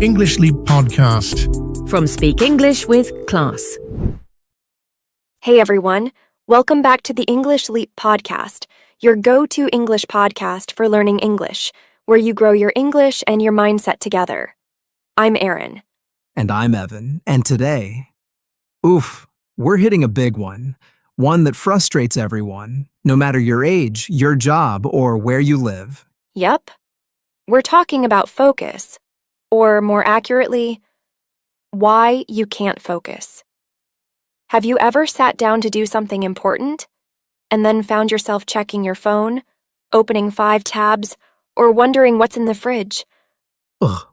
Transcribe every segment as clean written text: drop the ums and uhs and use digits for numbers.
English Leap Podcast. From Speak English with Class. Hey everyone, welcome back to the English Leap Podcast, your go-to English podcast for learning English, where you grow your English and your mindset together. I'm Erin. And I'm Evan, and today, we're hitting a big one that frustrates everyone, no matter your age, your job, or where you live. Yep, we're talking about focus, or more accurately, why you can't focus. Have you ever sat down to do something important and then found yourself checking your phone, opening 5 tabs, or wondering what's in the fridge?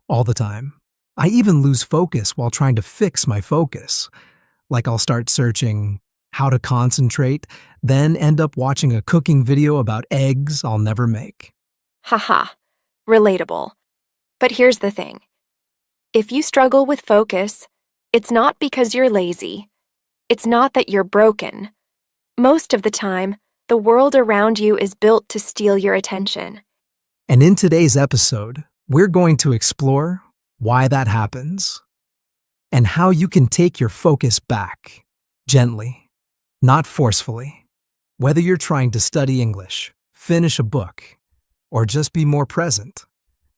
All the time. I even lose focus while trying to fix my focus. Like I'll start searching how to concentrate, then end up watching a cooking video about eggs I'll never make. Haha, relatable. But here's the thing. If you struggle with focus, it's not because you're lazy. It's not that you're broken. Most of the time, the world around you is built to steal your attention. And in today's episode, we're going to explore why that happens and how you can take your focus back, gently, not forcefully. Whether you're trying to study English, finish a book, or just be more present,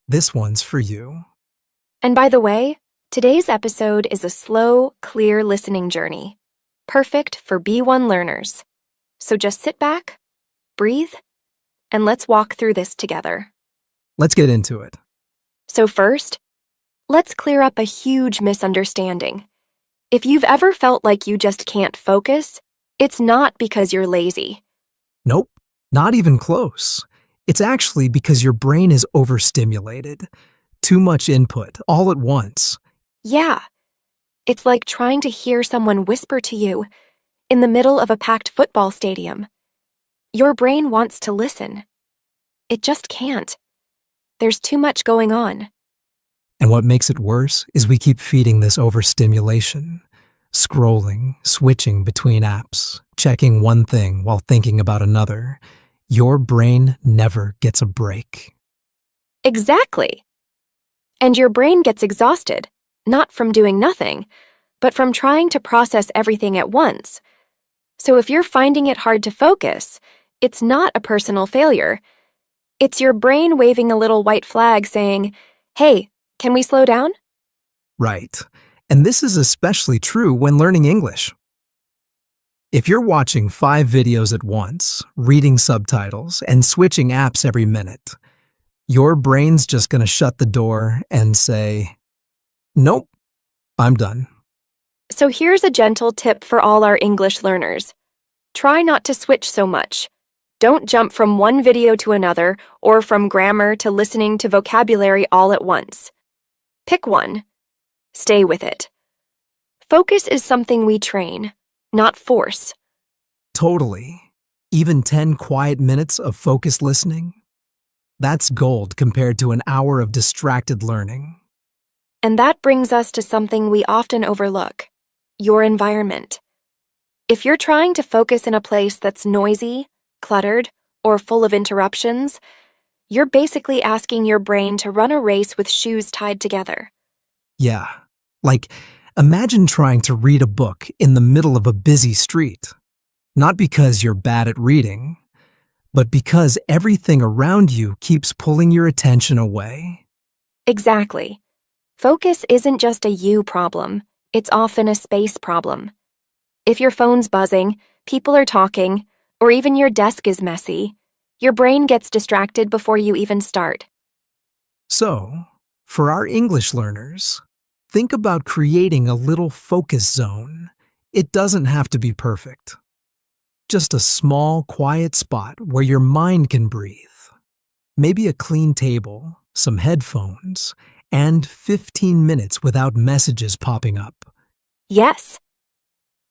this one's for you. And by the way, today's episode is a slow, clear listening journey, perfect for B1 learners. So just sit back, breathe, and let's walk through this together. Let's get into it. So first, let's clear up a huge misunderstanding. If you've ever felt like you just can't focus, it's not because you're lazy. Nope, not even close. It's actually because your brain is overstimulated. Too much input, all at once. Yeah, it's like trying to hear someone whisper to you in the middle of a packed football stadium. Your brain wants to listen. It just can't. There's too much going on. And what makes it worse is we keep feeding this overstimulation. Scrolling, switching between apps, checking one thing while thinking about another. Your brain never gets a break. Exactly. And your brain gets exhausted, not from doing nothing, but from trying to process everything at once. So if you're finding it hard to focus, it's not a personal failure. It's your brain waving a little white flag saying, "Hey, can we slow down?" Right. And this is especially true when learning English. If you're watching 5 videos at once, reading subtitles, and switching apps every minute, your brain's just going to shut the door and say, "Nope, I'm done." So here's a gentle tip for all our English learners. Try not to switch so much. Don't jump from one video to another or from grammar to listening to vocabulary all at once. Pick one. Stay with it. Focus is something we train, not force. Totally. Even 10 quiet minutes of focused listening? That's gold compared to an hour of distracted learning. And that brings us to something we often overlook, your environment. If you're trying to focus in a place that's noisy, cluttered, or full of interruptions, you're basically asking your brain to run a race with shoes tied together. Yeah, like imagine trying to read a book in the middle of a busy street. Not because you're bad at reading, but because everything around you keeps pulling your attention away. Exactly. Focus isn't just a you problem, it's often a space problem. If your phone's buzzing, people are talking, or even your desk is messy, your brain gets distracted before you even start. So, for our English learners, think about creating a little focus zone. It doesn't have to be perfect. Just a small, quiet spot where your mind can breathe. Maybe a clean table, some headphones, and 15 minutes without messages popping up. Yes.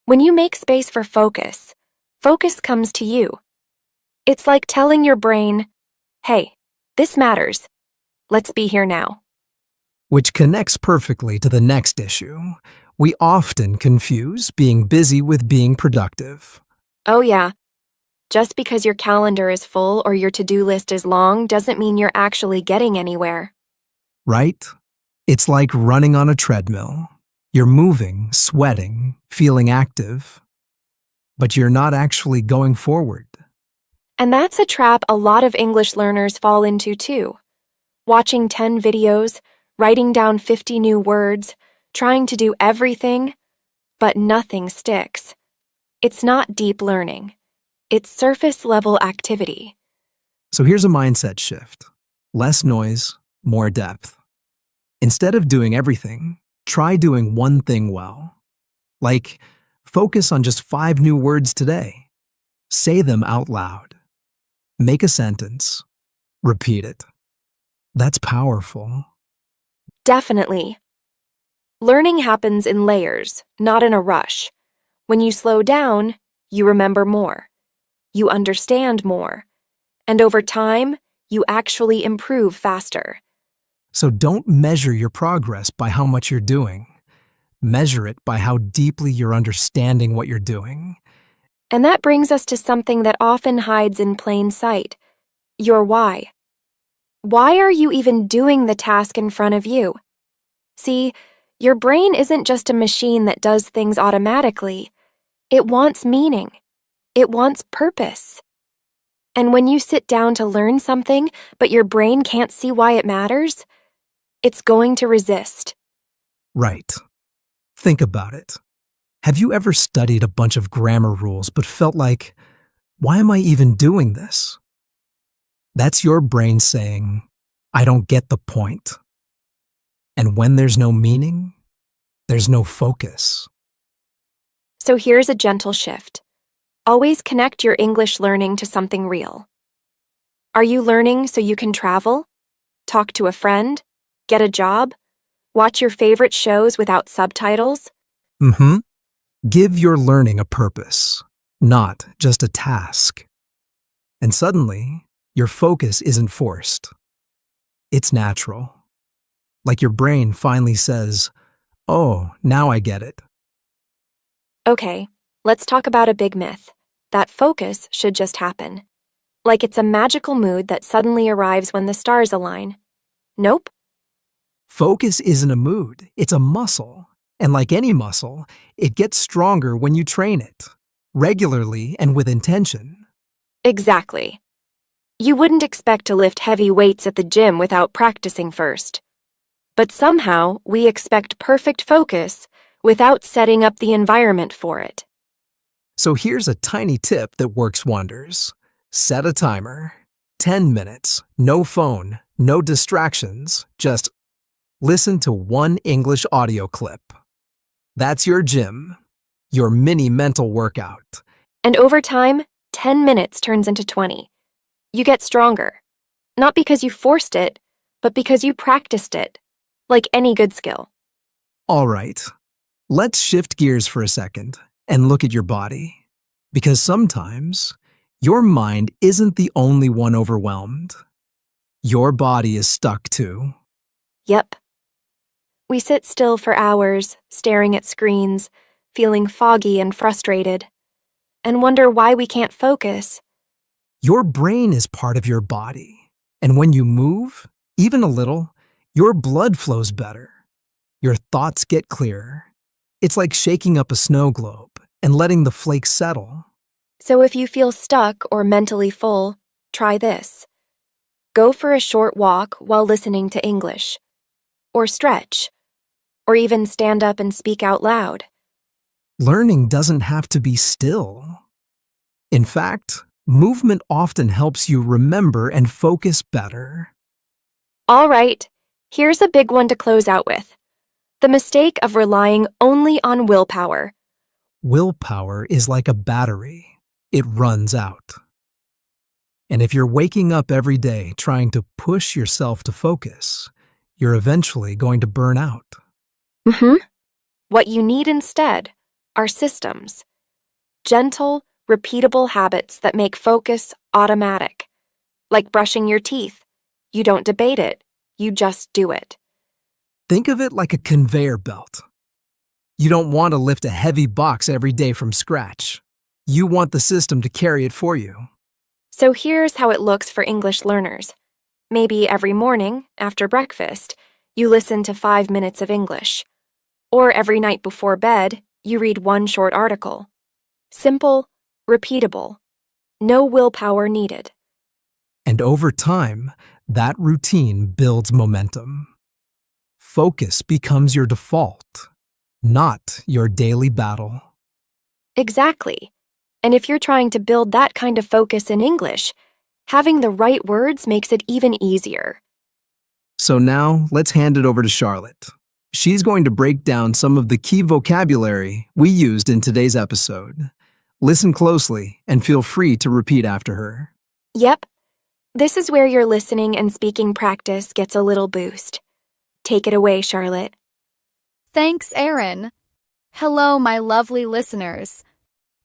When you make space for focus, focus comes to you. It's like telling your brain, "Hey, this matters. Let's be here now." Which connects perfectly to the next issue. We often confuse being busy with being productive. Oh yeah. Just because your calendar is full or your to-do list is long doesn't mean you're actually getting anywhere. Right? It's like running on a treadmill. You're moving, sweating, feeling active, but you're not actually going forward. And that's a trap a lot of English learners fall into too. Watching 10 videos, writing down 50 new words, trying to do everything, but nothing sticks. It's not deep learning. It's surface-level activity. So here's a mindset shift. Less noise, more depth. Instead of doing everything, try doing one thing well. Like, focus on just 5 new words today. Say them out loud. Make a sentence. Repeat it. That's powerful. Definitely. Learning happens in layers, not in a rush. When you slow down, you remember more. You understand more. And over time, you actually improve faster. So don't measure your progress by how much you're doing. Measure it by how deeply you're understanding what you're doing. And that brings us to something that often hides in plain sight: your why. Why are you even doing the task in front of you? See, your brain isn't just a machine that does things automatically. It wants meaning. It wants purpose. And when you sit down to learn something, but your brain can't see why it matters, it's going to resist. Right. Think about it. Have you ever studied a bunch of grammar rules but felt like, why am I even doing this? That's your brain saying, I don't get the point. And when there's no meaning, there's no focus. So here's a gentle shift. Always connect your English learning to something real. Are you learning so you can travel? Talk to a friend? Get a job? Watch your favorite shows without subtitles? Give your learning a purpose, not just a task. And suddenly, your focus isn't forced. It's natural. Like your brain finally says, oh, now I get it. Okay, let's talk about a big myth. That focus should just happen. Like it's a magical mood that suddenly arrives when the stars align. Nope. Focus isn't a mood, it's a muscle. And like any muscle, it gets stronger when you train it, regularly and with intention. Exactly. You wouldn't expect to lift heavy weights at the gym without practicing first. But somehow, we expect perfect focus without setting up the environment for it. So here's a tiny tip that works wonders. Set a timer. 10 minutes, no phone, no distractions, just listen to one English audio clip. That's your gym, your mini mental workout. And over time, 10 minutes turns into 20. You get stronger. Not because you forced it, but because you practiced it, like any good skill. All right, let's shift gears for a second and look at your body. Because sometimes, your mind isn't the only one overwhelmed. Your body is stuck too. Yep. We sit still for hours, staring at screens, feeling foggy and frustrated, and wonder why we can't focus. Your brain is part of your body, and when you move, even a little, your blood flows better. Your thoughts get clearer. It's like shaking up a snow globe and letting the flakes settle. So if you feel stuck or mentally full, try this. Go for a short walk while listening to English. Or stretch. Or even stand up and speak out loud. Learning doesn't have to be still. In fact, movement often helps you remember and focus better. All right, here's a big one to close out with. The mistake of relying only on willpower. Willpower is like a battery. It runs out. And if you're waking up every day trying to push yourself to focus, you're eventually going to burn out. What you need instead are systems. Gentle, repeatable habits that make focus automatic. Like brushing your teeth. You don't debate it, you just do it. Think of it like a conveyor belt. You don't want to lift a heavy box every day from scratch. You want the system to carry it for you. So here's how it looks for English learners. Maybe every morning, after breakfast, you listen to 5 minutes of English. Or every night before bed, you read one short article. Simple, repeatable. No willpower needed. And over time, that routine builds momentum. Focus becomes your default, not your daily battle. Exactly. And if you're trying to build that kind of focus in English, having the right words makes it even easier. So now, let's hand it over to Charlotte. She's going to break down some of the key vocabulary we used in today's episode. Listen closely and feel free to repeat after her. Yep. This is where your listening and speaking practice gets a little boost. Take it away, Charlotte. Thanks, Erin. Hello, my lovely listeners.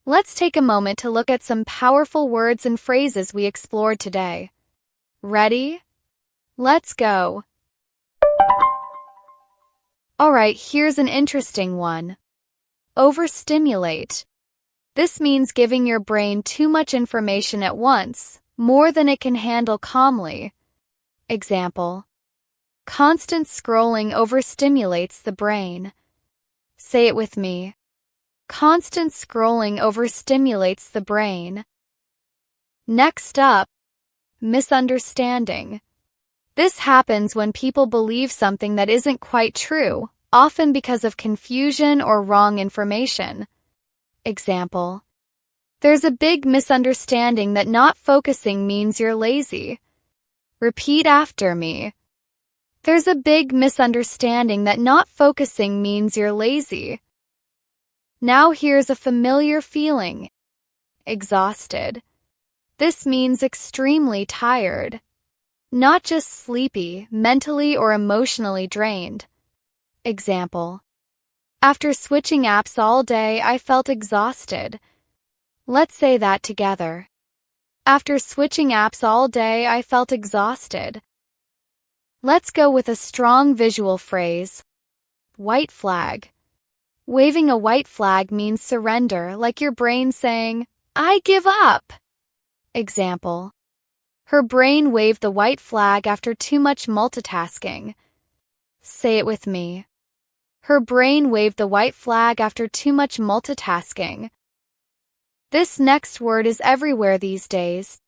Let's take a moment to look at some powerful words and phrases we explored today. Ready? Let's go. Alright, here's an interesting one. Overstimulate. This means giving your brain too much information at once, more than it can handle calmly. Example: constant scrolling overstimulates the brain. Say it with me. Constant scrolling overstimulates the brain. Next up, misunderstanding. This happens when people believe something that isn't quite true, often because of confusion or wrong information. Example: there's a big misunderstanding that not focusing means you're lazy. Repeat after me. There's a big misunderstanding that not focusing means you're lazy. Now here's a familiar feeling. Exhausted. This means extremely tired. Not just sleepy, mentally or emotionally drained. Example: after switching apps all day, I felt exhausted. Let's say that together. After switching apps all day, I felt exhausted. Let's go with a strong visual phrase. White flag. Waving a white flag means surrender, like your brain saying, "I give up." Example: her brain waved the white flag after too much multitasking. Say it with me. Her brain waved the white flag after too much multitasking. This next word is everywhere these days.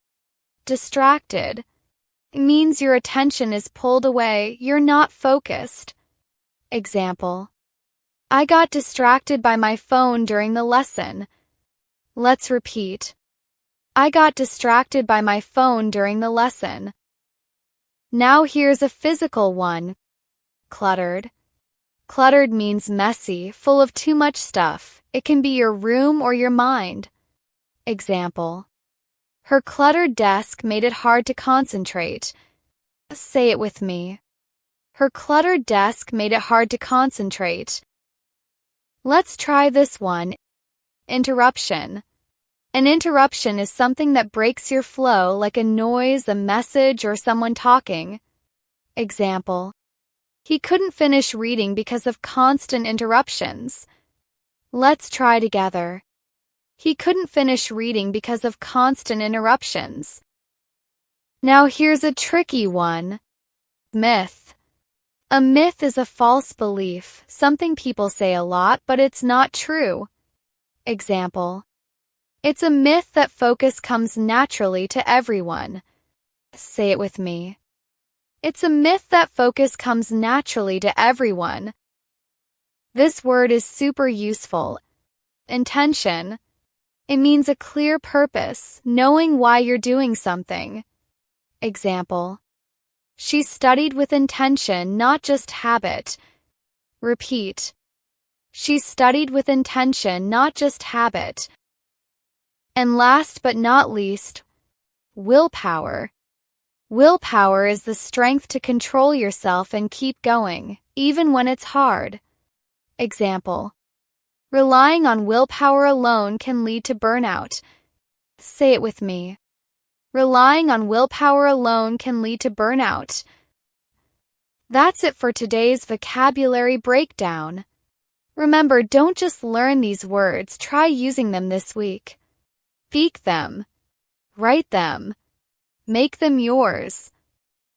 Distracted. It means your attention is pulled away, you're not focused. Example: I got distracted by my phone during the lesson. Let's repeat. I got distracted by my phone during the lesson. Now here's a physical one. Cluttered. Cluttered means messy, full of too much stuff. It can be your room or your mind. Example: her cluttered desk made it hard to concentrate. Say it with me. Her cluttered desk made it hard to concentrate. Let's try this one. Interruption. An interruption is something that breaks your flow, like a noise, a message, or someone talking. Example: he couldn't finish reading because of constant interruptions. Let's try together. He couldn't finish reading because of constant interruptions. Now here's a tricky one. Myth. A myth is a false belief, something people say a lot, but it's not true. Example: it's a myth that focus comes naturally to everyone. Say it with me. It's a myth that focus comes naturally to everyone. This word is super useful. Intention. It means a clear purpose, knowing why you're doing something. Example: she studied with intention, not just habit. Repeat. She studied with intention, not just habit. And last but not least, willpower. Willpower is the strength to control yourself and keep going, even when it's hard. Example: relying on willpower alone can lead to burnout. Say it with me. Relying on willpower alone can lead to burnout. That's it for today's vocabulary breakdown. Remember, don't just learn these words, try using them this week. Speak them. Write them. Make them yours.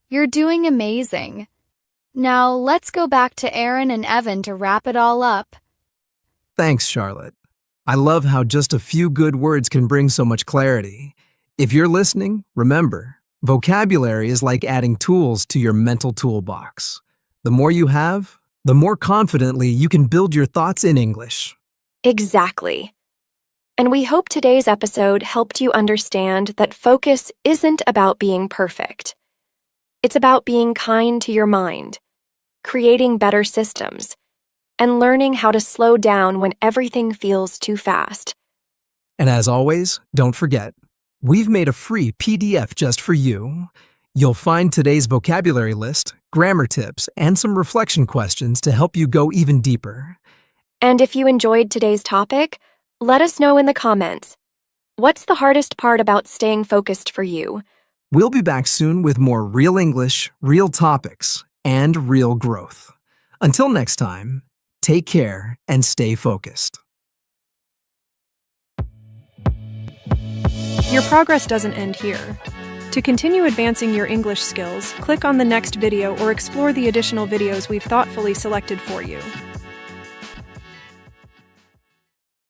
You're doing amazing. Now, let's go back to Aaron and Evan to wrap it all up. Thanks, Charlotte. I love how just a few good words can bring so much clarity. If you're listening, remember, vocabulary is like adding tools to your mental toolbox. The more you have, the more confidently you can build your thoughts in English. Exactly. And we hope today's episode helped you understand that focus isn't about being perfect. It's about being kind to your mind, creating better systems, and learning how to slow down when everything feels too fast. And as always, don't forget, we've made a free PDF just for you. You'll find today's vocabulary list, grammar tips, and some reflection questions to help you go even deeper. And if you enjoyed today's topic, let us know in the comments. What's the hardest part about staying focused for you? We'll be back soon with more real English, real topics, and real growth. Until next time, take care and stay focused. Your progress doesn't end here. To continue advancing your English skills, click on the next video or explore the additional videos we've thoughtfully selected for you.